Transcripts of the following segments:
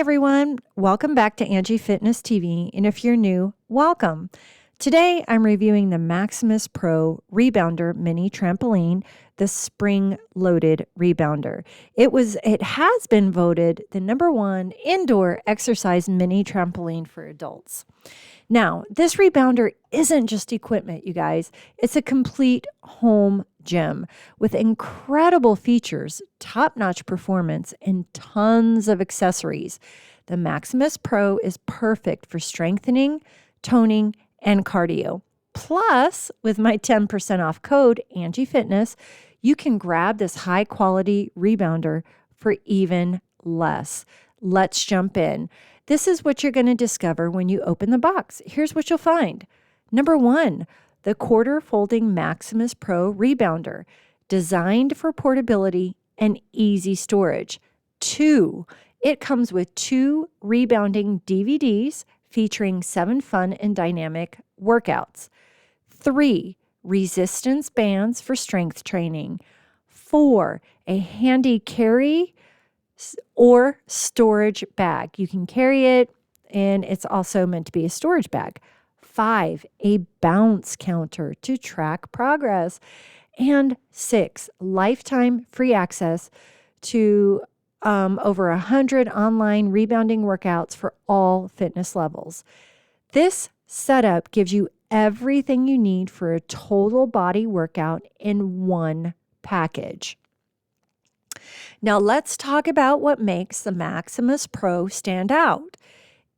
everyone. Welcome back to Angie Fitness TV. And if you're new, welcome. Today, I'm reviewing the Maximus Pro Rebounder Mini Trampoline, the spring-loaded rebounder. It has been voted the #1 indoor exercise mini trampoline for adults. Now, this rebounder isn't just equipment, you guys. It's a complete home gym with incredible features, top-notch performance, and tons of accessories. The Maximus Pro is perfect for strengthening, toning, and cardio. Plus, with my 10% off code, AngieFitness, you can grab this high-quality rebounder for even less. Let's jump in. This is what you're going to discover when you open the box. Here's what you'll find. #1, the quarter folding Maximus Pro Rebounder, designed for portability and easy storage. 2, it comes with 2 rebounding DVDs featuring 7 fun and dynamic workouts. 3, resistance bands for strength training. 4, a handy carry or storage bag. You can carry it, and it's also meant to be a storage bag. 5, a bounce counter to track progress. And 6, lifetime free access to over 100 online rebounding workouts for all fitness levels. This setup gives you everything you need for a total body workout in one package. Now let's talk about what makes the Maximus Pro stand out.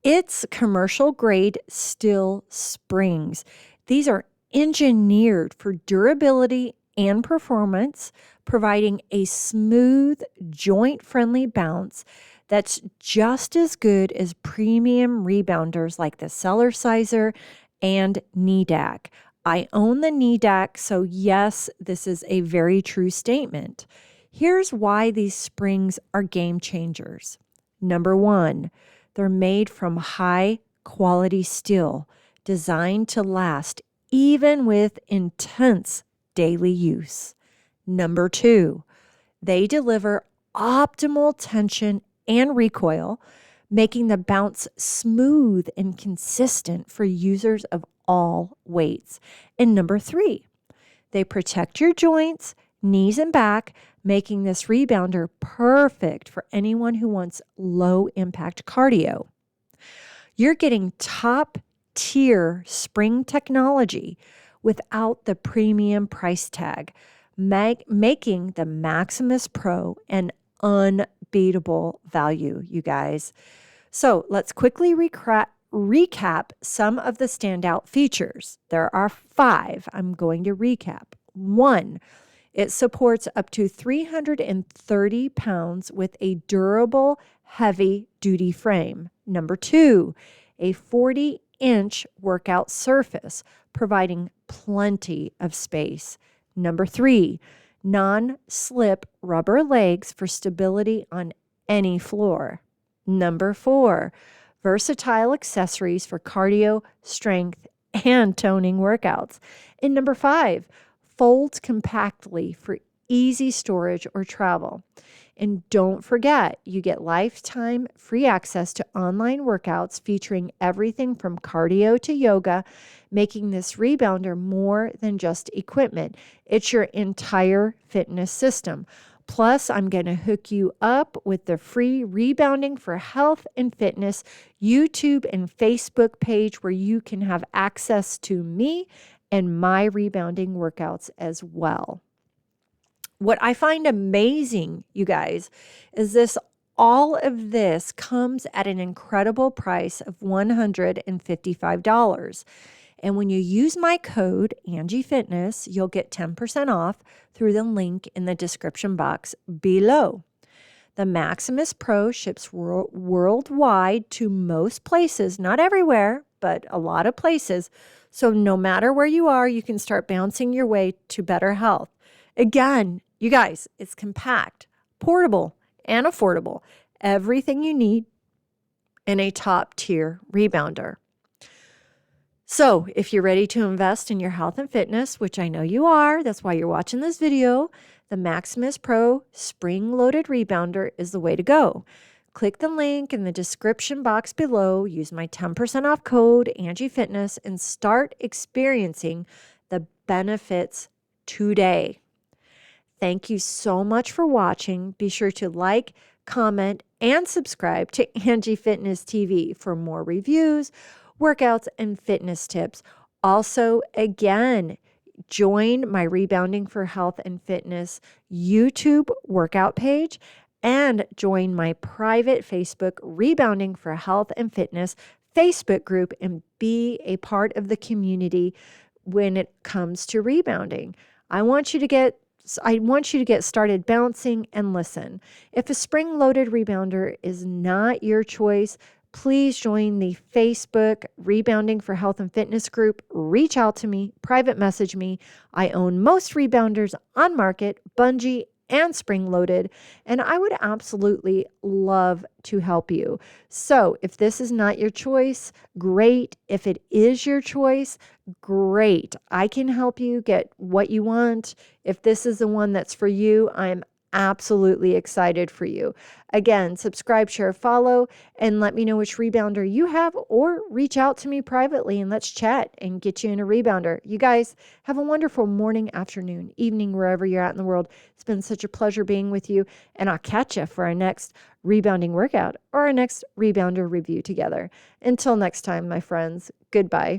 It's commercial-grade steel springs. These are engineered for durability and performance, providing a smooth, joint-friendly bounce that's just as good as premium rebounders like the Cellerciser and Needak. I own the Needak, so yes, this is a very true statement. Here's why these springs are game changers. #1, they're made from high-quality steel, designed to last even with intense daily use. #2, they deliver optimal tension and recoil, making the bounce smooth and consistent for users of all weights. And #3, they protect your joints, knees, and back, making this rebounder perfect for anyone who wants low-impact cardio. You're getting top-tier spring technology without the premium price tag, making the Maximus Pro an unbeatable value, you guys. So let's quickly recap some of the standout features. There are 5. I'm going to recap. 1, it supports up to 330 pounds with a durable, heavy-duty frame. #2, a 40-inch workout surface, providing plenty of space. #3, non-slip rubber legs for stability on any floor. #4, versatile accessories for cardio, strength, and toning workouts. And #5, folds compactly for easy storage or travel. And don't forget, you get lifetime free access to online workouts featuring everything from cardio to yoga, making this rebounder more than just equipment. It's your entire fitness system. Plus, I'm going to hook you up with the free Rebounding for Health and Fitness YouTube and Facebook page where you can have access to me and my rebounding workouts as well. What I find amazing, you guys, is all of this comes at an incredible price of $155. And when you use my code, AngieFitness, you'll get 10% off through the link in the description box below. The Maximus Pro ships worldwide to most places, not everywhere, but a lot of places. So no matter where you are, you can start bouncing your way to better health. Again, you guys, it's compact, portable, and affordable. Everything you need in a top-tier rebounder. So if you're ready to invest in your health and fitness, which I know you are, that's why you're watching this video, the Maximus Pro spring-loaded rebounder is the way to go. Click the link in the description box below, use my 10% off code AngieFitness, and start experiencing the benefits today. Thank you so much for watching. Be sure to like, comment, and subscribe to Angie Fitness TV for more reviews, workouts, and fitness tips. Also, again, join my Rebounding for Health and Fitness YouTube workout page and join my private Facebook Rebounding for Health and Fitness Facebook group and be a part of the community when it comes to rebounding. I want you to get started bouncing. And listen, if a spring-loaded rebounder is not your choice, please join the Facebook Rebounding for Health and Fitness group. Reach out to me, private message me. I own most rebounders on market, bungee and spring-loaded, and I would absolutely love to help you. So if this is not your choice, great. If it is your choice, great. I can help you get what you want. If this is the one that's for you, I'm absolutely excited for you. Again, subscribe, share, follow, and let me know which rebounder you have, or reach out to me privately and let's chat and get you in a rebounder. You guys have a wonderful morning, afternoon, evening, wherever you're at in the world. It's been such a pleasure being with you, and I'll catch you for our next rebounding workout or our next rebounder review together. Until next time, my friends, goodbye.